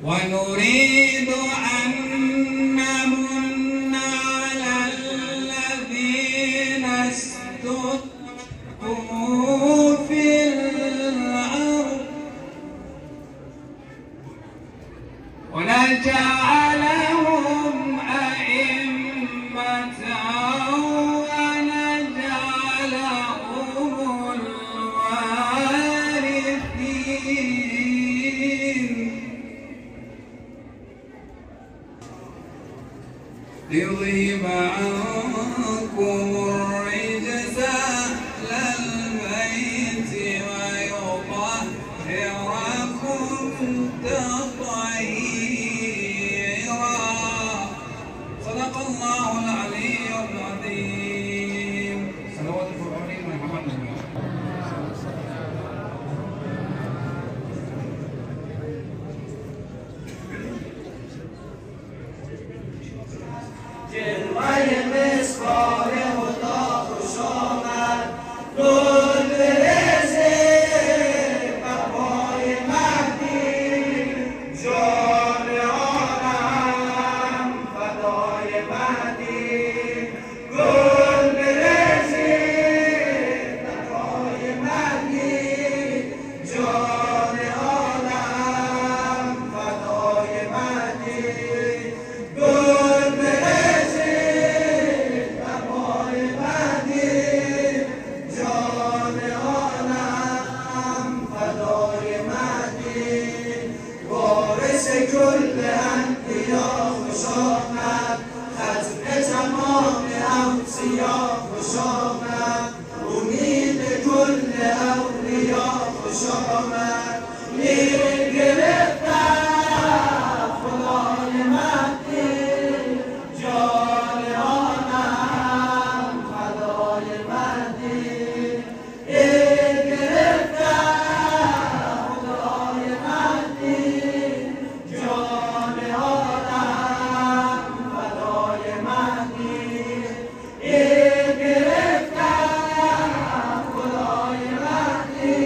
ونريد أن نمن على الذين استضعفوا في الأرض ونجعلهم أئمة ونجعلهم الوارثين ليذهب عنكم الرجس أهل البيت ويطهركم تطهيرا. صدق الله العلي العظيم. صلوات القرآن محمد. جلوه مصباح خدا خوش آمد، گل برزه بر پای مهدی، جان عالم فدای مهدی. گل برزه بر پای مهدی، جان عالم فدای مهدی. گل برزه بر پای مهدی، جان عالم فدای مهدی. وارث کل انبیا خوش آمد، ختم تمام اوصیا خوش آمد. امید کل اولیا خوش آمد. میر گرفتم خدای مهدی، جان عالم فدای مهدی. میر گرفتم خدای مهدی، جان عالم فدای مهدی. میر گرفتم خدای مهدی،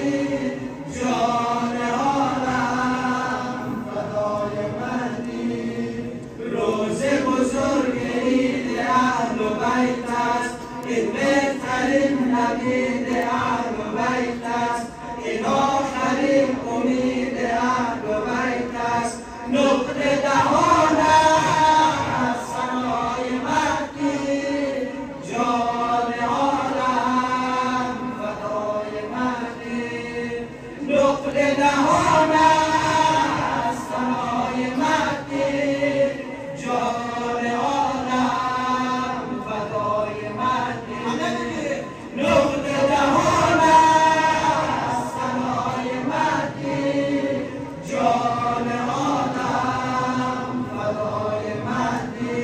جان عالم فدای مهدی. روز بزرگ عید اهل بیت است، این بهترین نوید اهل بیت است، این آخرین امید اهل بیت است. نقطه دهان است ثنای مهدی، جان عالم فدای مهدی. نقطه دهان است ثنای مهدی، جان عالم فدای مهدی. نقطه دهان است ثنای مهدی، جان عالم فدای مهدی.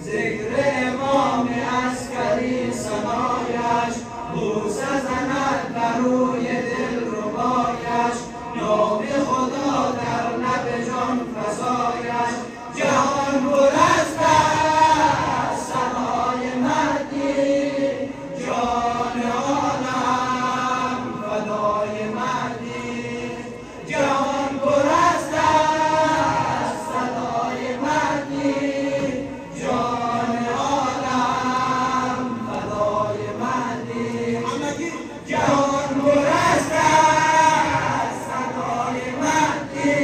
ذکر امام عسکری ثنایش، بوسه زند بر روی دلربایش. نام خدا در لب جان فزایش، جهان پر از ثنای مهدی، جان عالم فدای مهدی. جهان پر از ثنای مهدی، جان عالم فدای مهدی. جهان پر از ثنای مهدی،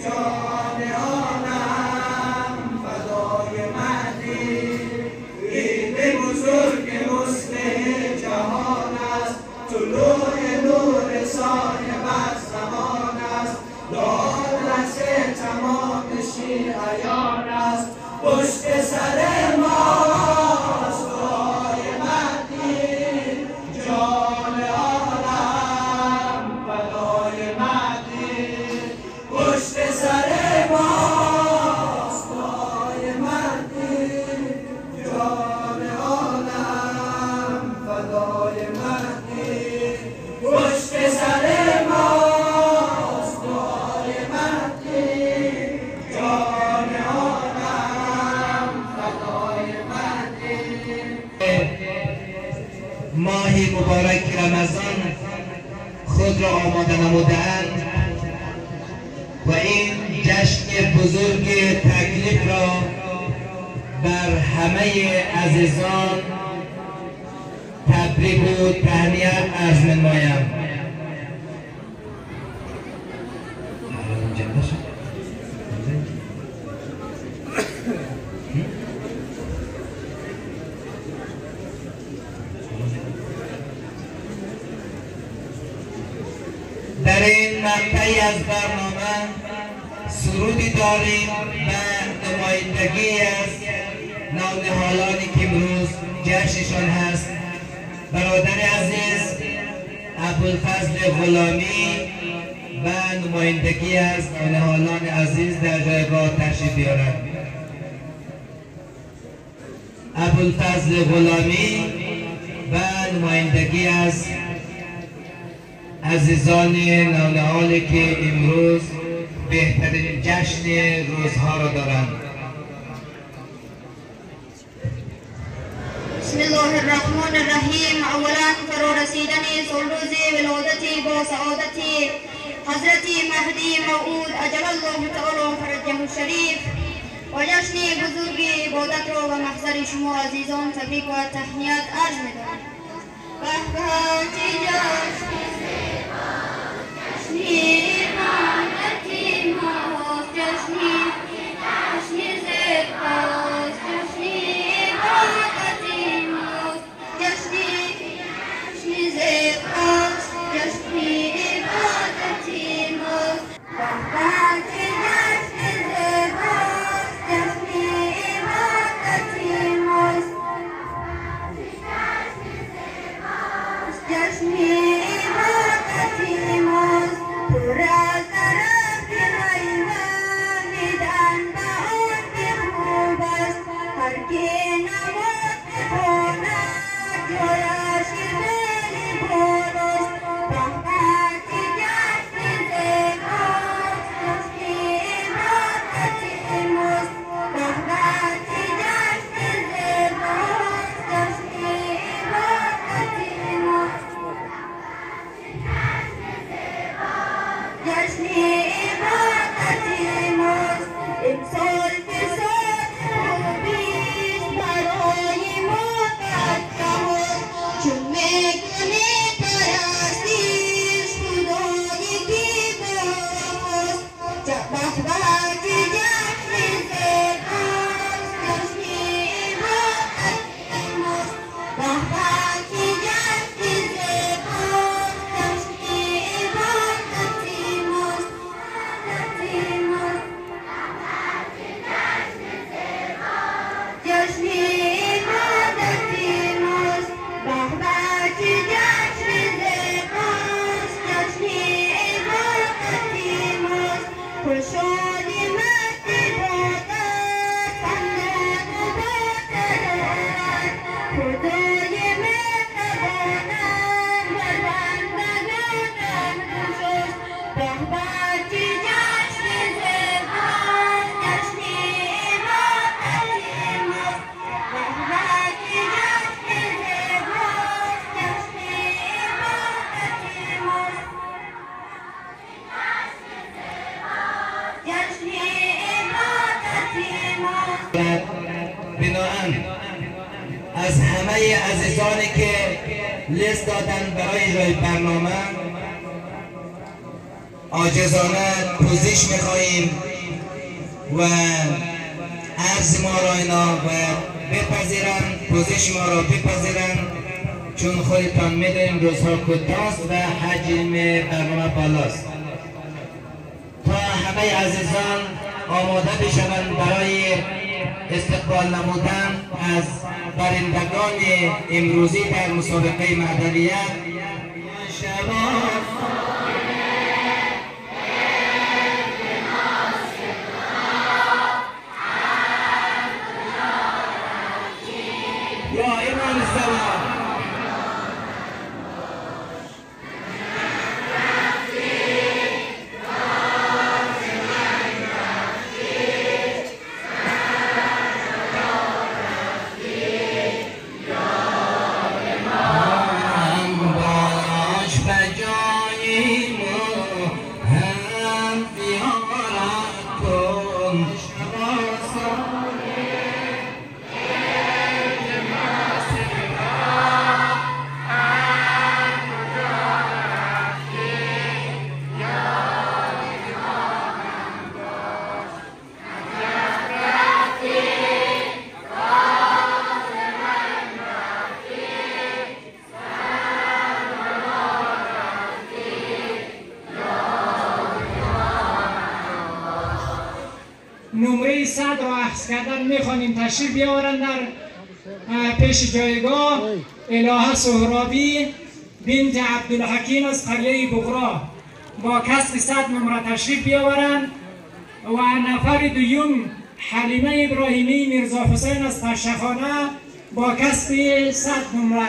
جان عالم فدای مهدی. عید بزرگ مصلح جهان است، طلوع نور صاحب زمان است. دادرس تمام شیعیان است، پشت سر ماست دعای مهدی، جان عالم فدای مهدی. پشت سر ماست دعای مهدی، جان عالم فدای مهدی. پشت سر ماست دعای مهدی، جان عالم فدای مهدی. ماهی مبارک رمضان خود را آماده نمودند و این جشن بزرگ تکلیف را بر همه عزیزان تبریک و تهنیت عرض نمایم. در این مقطعی از برنامه سرودی داریم و نمایندگی از نونهالانی که امروز جشنشان هست. برادر عزیز ابوالفضل غلامی و نمایندگی از نونهالان عزیز در جایگاه تشریف بیارند. ابوالفضل غلامی و نمایندگی از عزیزان نونهالی که امروز بهترین جشن روزها را دارند. بسم الله الرحمن الرحیم. اولا فرا رسیدن سالروز ولادتی با سعادتی حضرت مهدی موعود عجل الله تعالی فرجه الشریف و جشن بزرگ عبادت را و محضر شما عزیزان تبریک و تهنیت عرض می‌کنم. به چه جشنی عبادتی ماست، جشنی زیباست، جشنی عبادتی ماست، جشنی زیباست، جشنی عبادتی ماست. بناهن از همه عزیزانی که لیست دادن برای اجرای برنامه عاجزانه پوزش میخواییم و عرض ما را اینا باید بپذیرن، پوزش ما را بپذیرن، چون خودتان میدونیم روزها کوتاست و حجم برنامه بالاست. تا همه عزیزان آماده بشوند برای استقبال نمودن از برندگان امروزی در مسابقه معدنیت. یا ایمان السلام نمره 100 را اخذ کردن میخوانیم تشریف بیاورن در پیش جایگاه. الهه سهرابی بنت عبدالحکیم از قریه بغرا با کسب 100 نمره تشریف بیاورند و نفر دوم حلیمه ابراهیمی میرزا حسین از پشخانه با کسب 100 نمره.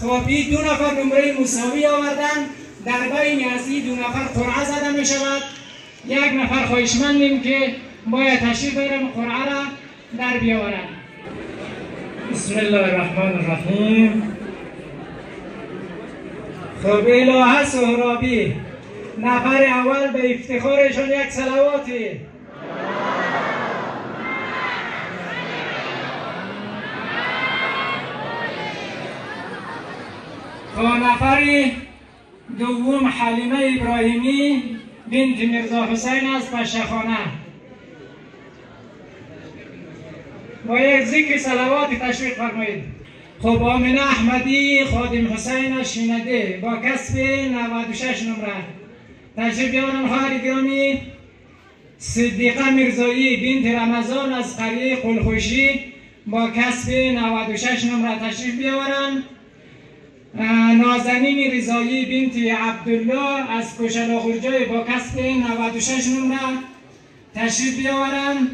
خب این 2 نفر نمره مساوی آوردن. در بین از این 2 نفر قرعه زده می شود. 1 نفر خواهشمندیم که باید تشریف بیارن قرعه را در بیاورن. بسم الله الرحمن الرحیم. خب الهه سهرابی نفر اول به افتخارشان یک صلواتی. خب نفر دوم حلیمه ابراهیمی بنت میرزا حسین از پشخانه با یک ذکر صلوات تشویق فرمایید. خب آمنه احمدی خادم حسین از شینده با کسب 96 نمره تشریف بیارن. خواهر گرامی صدیقه میرزایی بنت رمضان از قریه قلخوشی با کسب 96 نمره تشریف بیاورن. نازنین رضایی بنت عبدالله از کشل آخرجای با کسب 96 نمره تشریف بیاورن.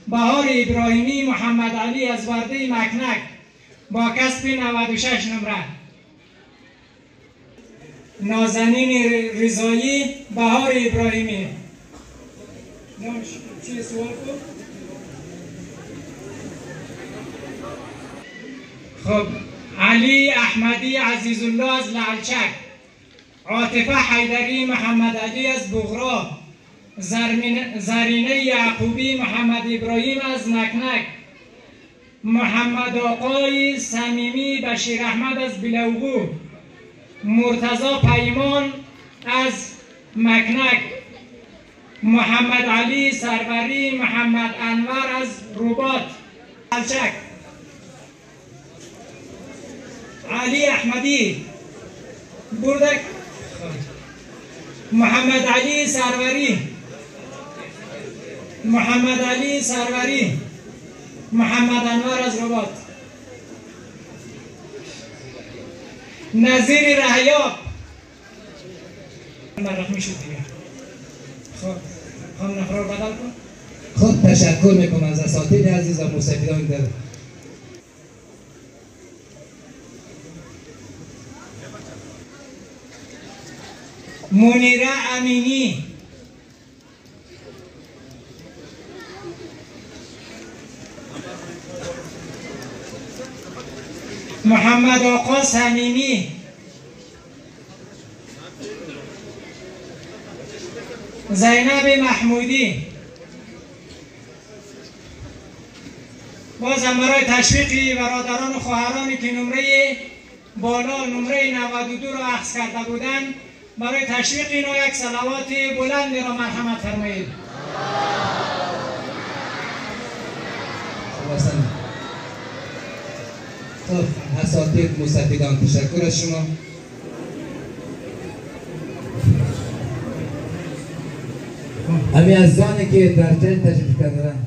بهار ابراهیمی محمد علی از ورده مکنک با کسب 96 نمره. نازنین رضایی بهار ابراهیمی. چی سوال کن؟ خب علی احمدی عزیزالله از لعلچک، عاطفه حیدری محمد علی از بغرا، زرینه یعقوبی محمد ابراهیم از نکنک، محمد آقای صمیمی بشیر احمد از بلوگو، مرتضی پیمان از مکنک، محمد علی سروری محمد انور از رباط لعلچک، علی احمدی بردک، محمد علی سروری محمد انور از رباط، نظیر رهیاب مرخمی شد دیگه. خب هم نفر رو بدل کن. خود تشکر میکنم از اساتید عزیز و مستفیدان در منیره امینی، محمد آقا صمیمی، زینب محمودی. بازم برای تشویق برادران و خواهرانی که نمره بالا نمره 92 را اخذ کرده بودند، برای تشویق اینا یک صلوات بلند را مرحمت فرمایید. خب اساتید مستفیدان تشکر از شما. همین از زانی که در جنگ تشریف کردن